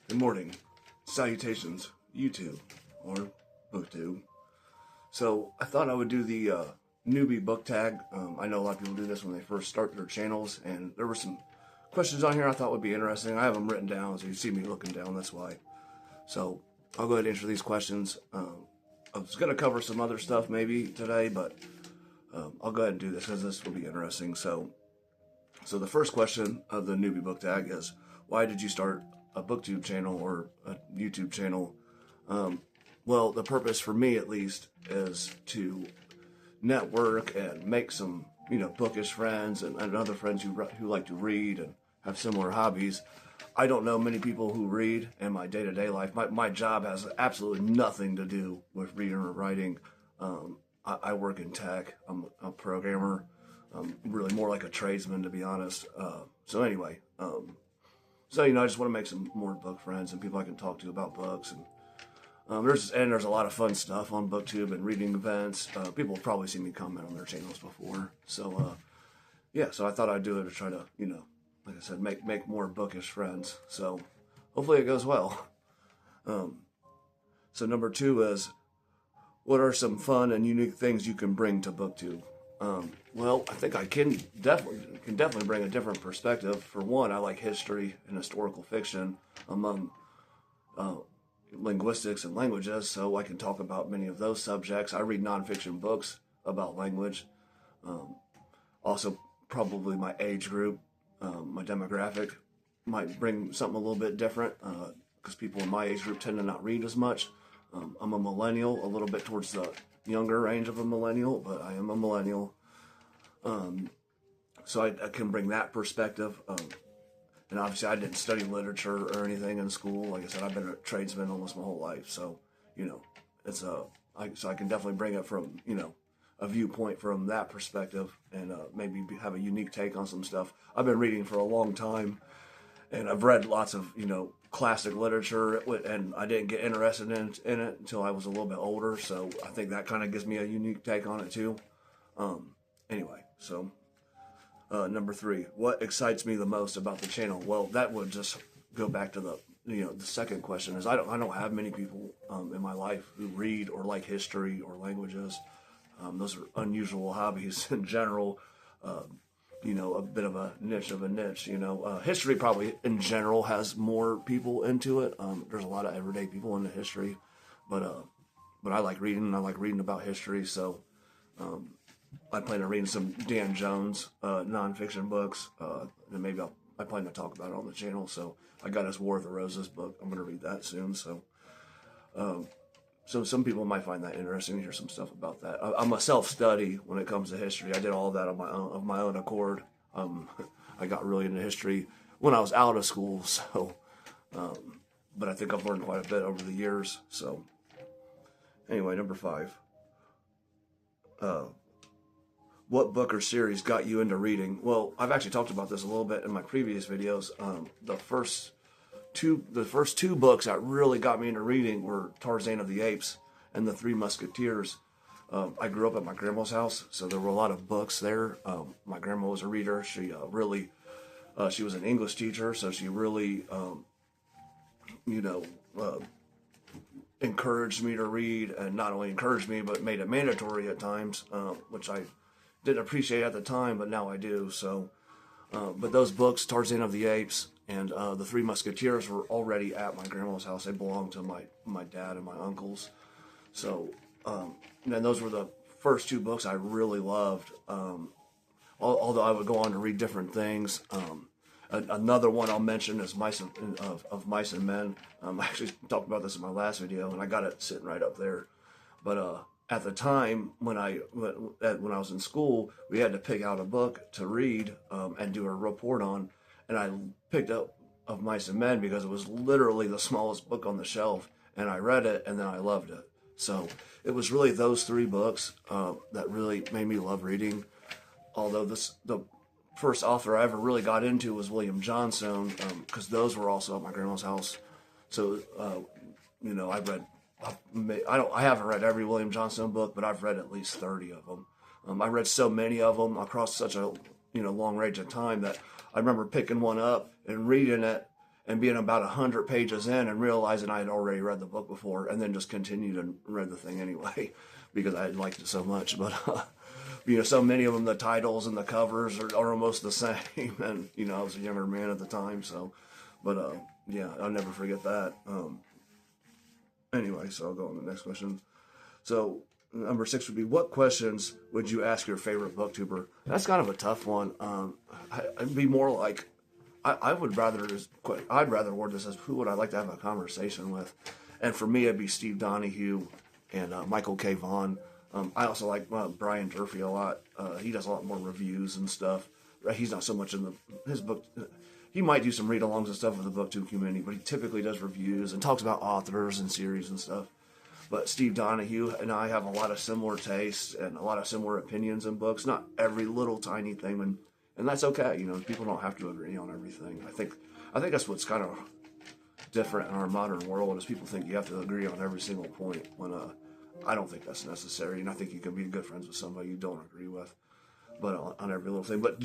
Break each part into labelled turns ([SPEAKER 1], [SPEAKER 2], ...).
[SPEAKER 1] Good morning, salutations, YouTube, or Booktube. So I thought I would do the newbie book tag. I know a lot of people do this when they first start their channels, and there were some questions on here I thought would be interesting. I have them written down, so you see me looking down, that's why. So I'll go ahead and answer these questions. I was going to cover some other stuff maybe today, but I'll go ahead and do this because this will be interesting. So the first question of the newbie book tag is, why did you start a Booktube channel or a YouTube channel? Well, the purpose for me, at least, is to network and make some, bookish friends and other friends who like to read and have similar hobbies. I don't know many people who read in my day-to-day life. My job has absolutely nothing to do with reading or writing. I work in tech. I'm a programmer. I'm really more like a tradesman, to be honest. So anyway, I just want to make some more book friends and people I can talk to about books. And there's a lot of fun stuff on Booktube and reading events. People have probably seen me comment on their channels before. So so I thought I'd do it to try to, like I said, make more bookish friends. So hopefully it goes well. So number 2 is, what are some fun and unique things you can bring to Booktube? Well, I think I can definitely bring a different perspective. For one, I like history and historical fiction among linguistics and languages, so I can talk about many of those subjects. I read nonfiction books about language. Also, probably my age group, my demographic might bring something a little bit different because people in my age group tend to not read as much. I'm a millennial, a little bit towards the younger range of a millennial, but I am a millennial. So I can bring that perspective. And obviously I didn't study literature or anything in school. Like I said, I've been a tradesman almost my whole life. So, so I can definitely bring it from, a viewpoint from that perspective and maybe have a unique take on some stuff. I've been reading for a long time and I've read lots of, classic literature, and I didn't get interested in it until I was a little bit older. So I think that kind of gives me a unique take on it too. Anyway, so number 3, what excites me the most about the channel? Well, that would just go back to the the second question. Is I don't have many people in my life who read or like history or languages. Those are unusual hobbies in general. A bit of a niche of a niche. History probably in general has more people into it. There's a lot of everyday people into history, but I like reading. I like reading about history, so I plan on reading some Dan Jones nonfiction books, and maybe I plan to talk about it on the channel. So I got his War of the Roses book. I'm going to read that soon. So some people might find that interesting to hear some stuff about that. I'm a self-study when it comes to history. I did all of that of my own accord. I got really into history when I was out of school. So, but I think I've learned quite a bit over the years. So anyway, number 5. What book or series got you into reading? Well, I've actually talked about this a little bit in my previous videos. The first two books that really got me into reading were Tarzan of the Apes and The Three Musketeers. I grew up at my grandma's house, so there were a lot of books there. My grandma was a reader. She she was an English teacher, so she really, encouraged me to read, and not only encouraged me, but made it mandatory at times, which I didn't appreciate at the time, but now I do. So, but those books, Tarzan of the Apes and The Three Musketeers, were already at my grandma's house. They belonged to my dad and my uncles. So, and those were the first 2 books I really loved. Although I would go on to read different things. Another one I'll mention is Mice and Men. I actually talked about this in my last video, and I got it sitting right up there. But at the time when I was in school, we had to pick out a book to read and do a report on, and I picked up Of Mice and Men because it was literally the smallest book on the shelf, and I read it and then I loved it. So it was really those 3 books that really made me love reading. Although the first author I ever really got into was William Johnson, because those were also at my grandma's house. So I haven't read every William Johnson book, but I've read at least 30 of them. I read so many of them across such a long range of time that I remember picking one up and reading it and being about 100 pages in and realizing I had already read the book before, and then just continued and read the thing anyway because I had liked it so much. But so many of them, the titles and the covers are almost the same, and I was a younger man at the time, so. But yeah, I'll never forget that. Anyway, so I'll go on to the next question. So number 6 would be, what questions would you ask your favorite booktuber? That's kind of a tough one. I'd be more like, I'd rather word this as, who would I like to have a conversation with? And for me, it'd be Steve Donahue and Michael K. Vaughan. I also like Brian Durfee a lot. He does a lot more reviews and stuff. He's not so much in his book. He might do some read-alongs and stuff with the Booktube community, but he typically does reviews and talks about authors and series and stuff. But Steve Donahue and I have a lot of similar tastes and a lot of similar opinions in books. Not every little tiny thing, and that's okay. People don't have to agree on everything. I think that's what's kind of different in our modern world, is people think you have to agree on every single point, when I don't think that's necessary, and I think you can be good friends with somebody you don't agree with, but on every little thing. But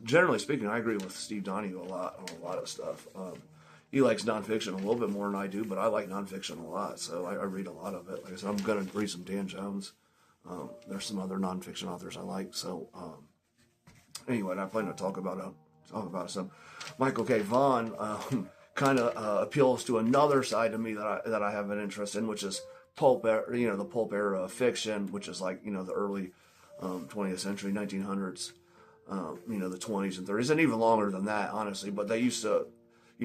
[SPEAKER 1] generally speaking, I agree with Steve Donahue a lot on a lot of stuff. He likes nonfiction a little bit more than I do, but I like nonfiction a lot, so I read a lot of it. Like I said, I'm going to read some Dan Jones. There's some other nonfiction authors I like. So anyway, I plan to talk about some. Michael K. Vaughan kind of appeals to another side to me that I have an interest in, which is pulp, the pulp era fiction, which is like the early 20th century, 1900s, the 20s and 30s, and even longer than that, honestly. But they used to,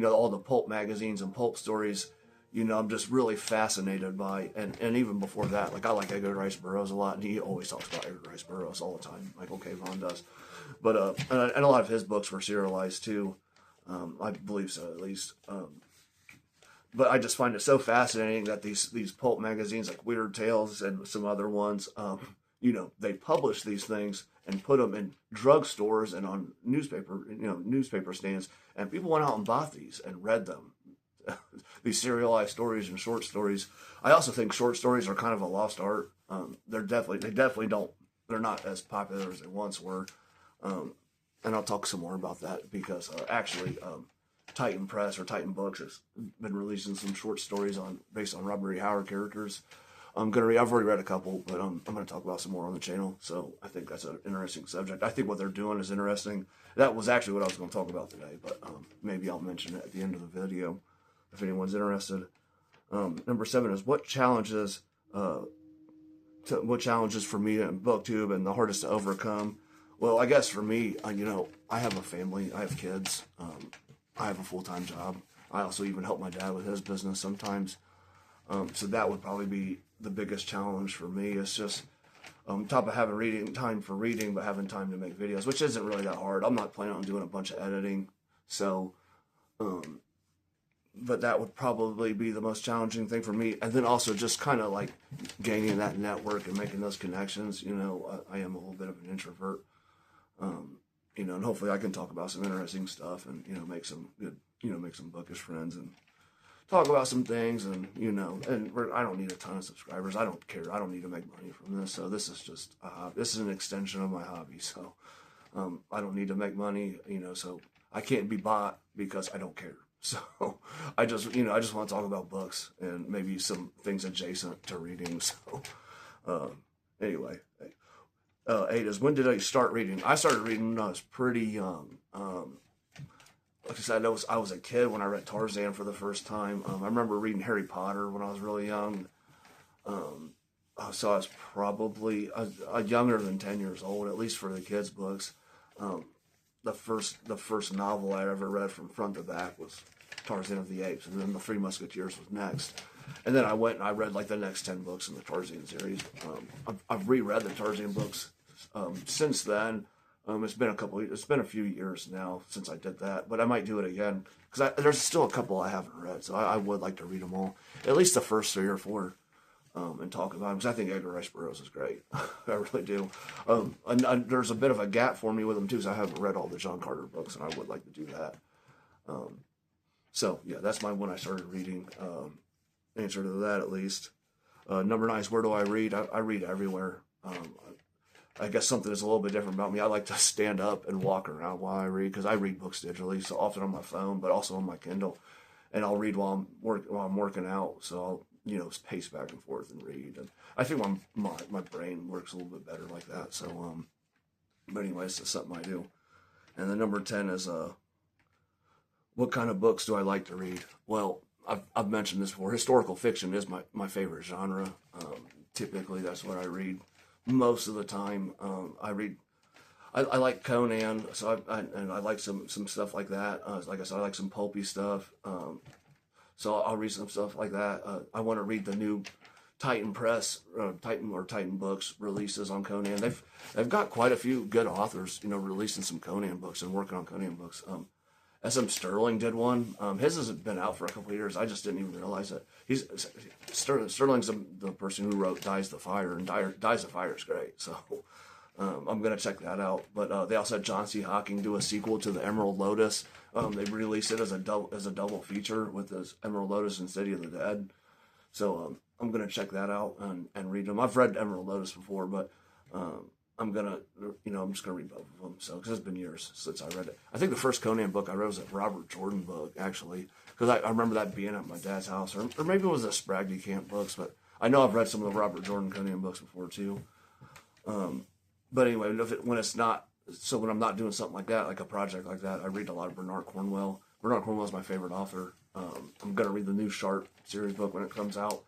[SPEAKER 1] all the pulp magazines and pulp stories, I'm just really fascinated by, and even before that, like I like Edgar Rice Burroughs a lot, and he always talks about Edgar Rice Burroughs all the time. Michael K. Vaughan does, but and a lot of his books were serialized too, I believe so at least. But I just find it so fascinating that these pulp magazines like Weird Tales and some other ones, they publish these things and put them in drugstores and on newspaper stands, and people went out and bought these and read them. These serialized stories and short stories. I also think short stories are kind of a lost art. They're not as popular as they once were. And I'll talk some more about that because actually Titan Press or Titan Books has been releasing some short stories based on Robert E. Howard characters. I've already read a couple, but I'm going to talk about some more on the channel. So I think that's an interesting subject. I think what they're doing is interesting. That was actually what I was going to talk about today, but maybe I'll mention it at the end of the video if anyone's interested. Number 7 is, what challenges for me in Booktube and the hardest to overcome? Well, I guess for me, I have a family, I have kids, I have a full-time job. I also even help my dad with his business sometimes. So that would probably be the biggest challenge for me. It's just on top of having time for reading, but having time to make videos, which isn't really that hard. I'm not planning on doing a bunch of editing. So, but that would probably be the most challenging thing for me. And then also just kind of like gaining that network and making those connections. I am a little bit of an introvert. And hopefully I can talk about some interesting stuff and, make some good, make some bookish friends and talk about some things. And, I don't need a ton of subscribers. I don't care. I don't need to make money from this. So this is just, this is an extension of my hobby. So, I don't need to make money, so I can't be bought because I don't care. So I just want to talk about books and maybe some things adjacent to reading. So, anyway, 8 is, when did I start reading? I started reading when I was pretty young. Like I said, I was a kid when I read Tarzan for the first time. I remember reading Harry Potter when I was really young. So I was probably younger than 10 years old, at least for the kids' books. The first novel I ever read from front to back was Tarzan of the Apes, and then The Three Musketeers was next. And then I went and I read like the next 10 books in the Tarzan series. I've reread the Tarzan books since then. It's been a few years now since I did that, but I might do it again because there's still a couple I haven't read, so I would like to read them all, at least the first 3 or 4, and talk about them because I think Edgar Rice Burroughs is great. I really do. And there's a bit of a gap for me with them too, because I haven't read all the John Carter books, and I would like to do that. So yeah, that's when I started reading. Answer to that at least. Number 9 is, where do I read? I read everywhere. I guess something that's a little bit different about me. I like to stand up and walk around while I read, because I read books digitally, so often on my phone, but also on my Kindle. and I'll read while I'm working out. So I'll, you know, pace back and forth and read. And I think my brain works a little bit better like that. So but anyway, it's just something I do. And then number 10 is what kind of books do I like to read? Well, I've mentioned this before. Historical fiction is my favorite genre. Typically, that's what I read most of the time. I like Conan, so I like some stuff like that. Like I said, I like some pulpy stuff. So I'll read some stuff like that. I want to read the new Titan Press, Titan Books releases on Conan. They've got quite a few good authors, you know, releasing some Conan books and working on Conan books. S.M. Sterling did one. His hasn't been out for a couple of years. I just didn't even realize it. Sterling's the person who wrote Dies the Fire, and Dies the Fire is great. So I'm gonna check that out. But they also had John C. Hocking do a sequel to the Emerald Lotus. They released it as a double feature with this Emerald Lotus and City of the Dead. So I'm gonna check that out and read them. I've read Emerald Lotus before, but I'm just gonna read both of them. So because it's been years since I read it. I think the first Conan book I read was a Robert Jordan book, actually, because I remember that being at my dad's house, or maybe it was the Spraggy Camp books. But I know I've read some of the Robert Jordan Conan books before too. But anyway, when I'm not doing something like that, like a project like that, I read a lot of Bernard Cornwell. Bernard Cornwell is my favorite author. I'm gonna read the new Sharp series book when it comes out.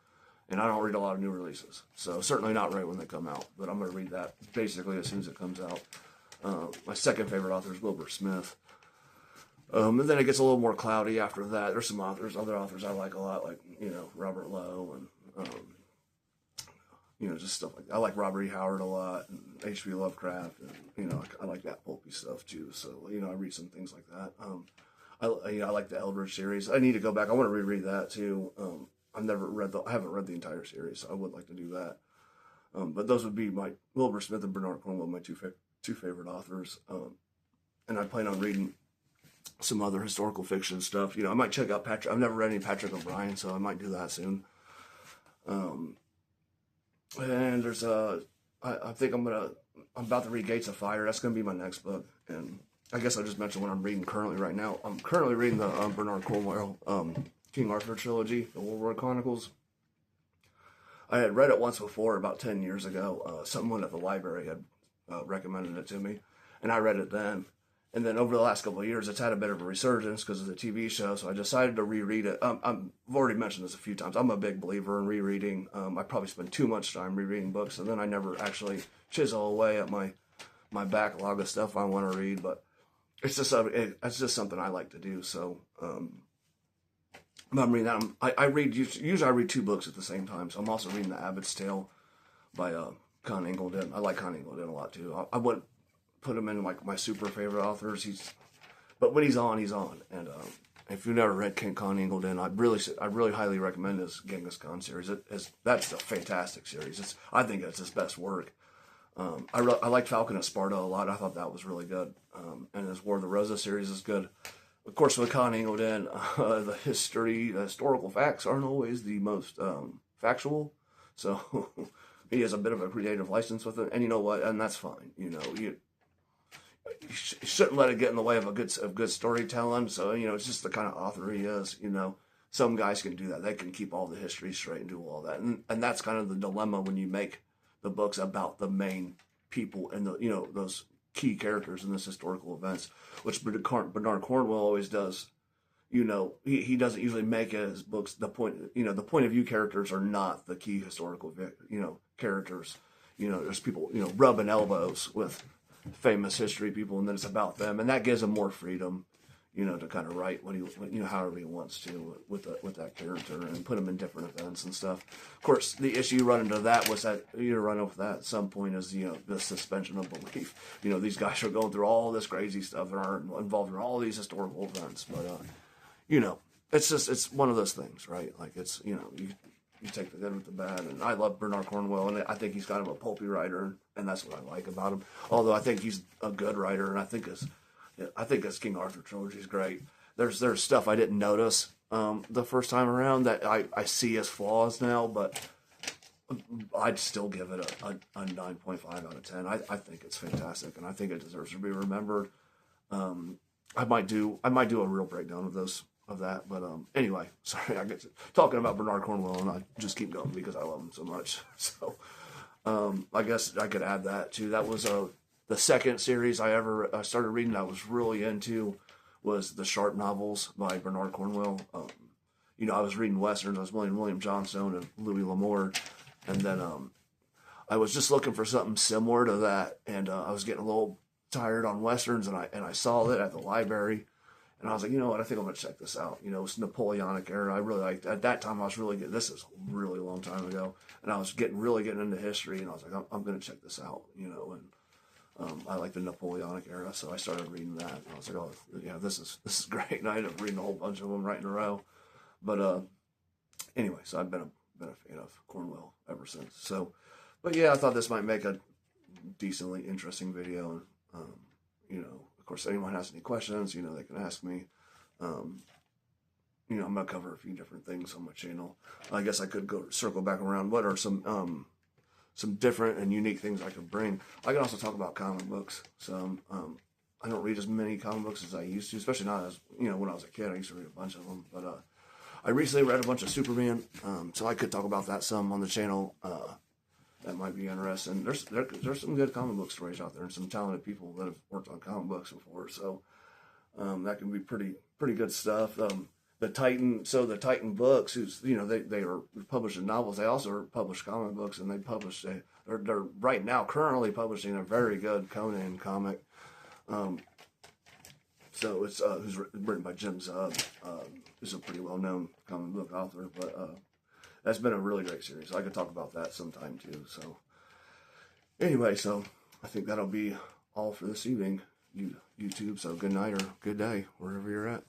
[SPEAKER 1] And I don't read a lot of new releases, so certainly not right when they come out. But I'm going to read that basically as soon as it comes out. My second favorite author is Wilbur Smith. And then it gets a little more cloudy after that. There's some other authors I like a lot, like, you know, Robert Lowe and, you know, just stuff like that. I like Robert E. Howard a lot, and H.P. Lovecraft, and, you know, I like that pulpy stuff too. So, you know, I read some things like that. I like the Eldritch series. I need to go back. I want to reread that too. I haven't read the entire series, so I would like to do that. But those would be my Wilbur Smith and Bernard Cornwell, my two favorite authors. And I plan on reading some other historical fiction stuff. You know, I might check out I've never read any Patrick O'Brian, so I might do that soon. And there's I think I'm about to read Gates of Fire. That's gonna be my next book. And I guess I just mentioned what I'm reading currently right now. I'm currently reading the Bernard Cornwell King Arthur trilogy, the World War Chronicles. I had read it once before, about 10 years ago. Someone at the library had recommended it to me, and I read it then. And then over the last couple of years, it's had a bit of a resurgence because of the TV show, so I decided to reread it. I've already mentioned this a few times. I'm a big believer in rereading. I probably spend too much time rereading books, and then I never actually chisel away at my backlog of stuff I want to read. But it's just something I like to do. So I'm reading that. Usually I read two books at the same time. So I'm also reading The Abbot's Tale by Con Ingledon. I like Con Ingledon a lot too. I wouldn't put him in like my super favorite authors. But when he's on, he's on. And if you've never read Con Ingledon, I really highly recommend his Genghis Khan series. That's a fantastic series. I think it's his best work. I liked Falcon of Sparta a lot. I thought that was really good. And his War of the Roses series is good. Of course, with Con Ingledon, the historical facts aren't always the most factual. So he has a bit of a creative license with it, and you know what? And that's fine. You know, you shouldn't let it get in the way of good storytelling. So you know, it's just the kind of author he is. You know, some guys can do that. They can keep all the history straight and do all that, and that's kind of the dilemma when you make the books about the main people and those key characters in this historical events, which Bernard Cornwell always does. You know, he doesn't usually make his books the point. You know, the point of view characters are not the key historical characters. You know, there's people rubbing elbows with famous history people, and then it's about them, and that gives him more freedom. You know, to kind of write however he wants to with that character and put him in different events and stuff. Of course, the issue you run into that at some point is the suspension of belief. You know, these guys are going through all this crazy stuff and are involved in all these historical events, but it's one of those things, right? Like it's you take the good with the bad, and I love Bernard Cornwell, and I think he's kind of a pulpy writer, and that's what I like about him. Although I think he's a good writer, and I think his King Arthur trilogy is great. There's stuff I didn't notice the first time around that I see as flaws now, but I'd still give it a 9.5 out of 10. I think it's fantastic, and I think it deserves to be remembered. I might do a real breakdown of those of that. But anyway, sorry, I get to talking about Bernard Cornwell, and I just keep going because I love him so much. So I guess I could add that too. That was the second series I ever started reading. I was really into was the Sharp novels by Bernard Cornwell. You know, I was reading westerns. I was reading William Johnstone and Louis L'Amour, and then I was just looking for something similar to that, and I was getting a little tired on westerns, and I saw it at the library, and I was like, you know what, I think I'm gonna check this out. You know, it's Napoleonic era. I really liked. At that time, I was really getting. This is a really long time ago, and I was really getting into history, and I was like, I'm gonna check this out. You know, and I like the Napoleonic era, so I started reading that, and I was like, oh yeah, this is great. And I ended up reading a whole bunch of them right in a row. But anyway, so I've been a fan of Cornwell ever since. So, but yeah, I thought this might make a decently interesting video. And, you know, of course, if anyone has any questions, you know, they can ask me. You know, I'm gonna cover a few different things on my channel. I guess I could circle back around. What are some different and unique things I could bring? I can also talk about comic books. So I don't read as many comic books as I used to, especially not as, you know, when I was a kid. I used to read a bunch of them, but I recently read a bunch of Superman, so I could talk about that some on the channel. That might be interesting. There's some good comic book stories out there, and some talented people that have worked on comic books before. So that can be pretty good stuff. The Titan books, who's, you know, they are publishing novels. They also publish comic books, and they're right now currently publishing a very good Conan comic. So it's who's written by Jim Zub, who's a pretty well-known comic book author. But that's been a really great series. I could talk about that sometime too. So anyway, so I think that'll be all for this evening, YouTube. So good night or good day, wherever you're at.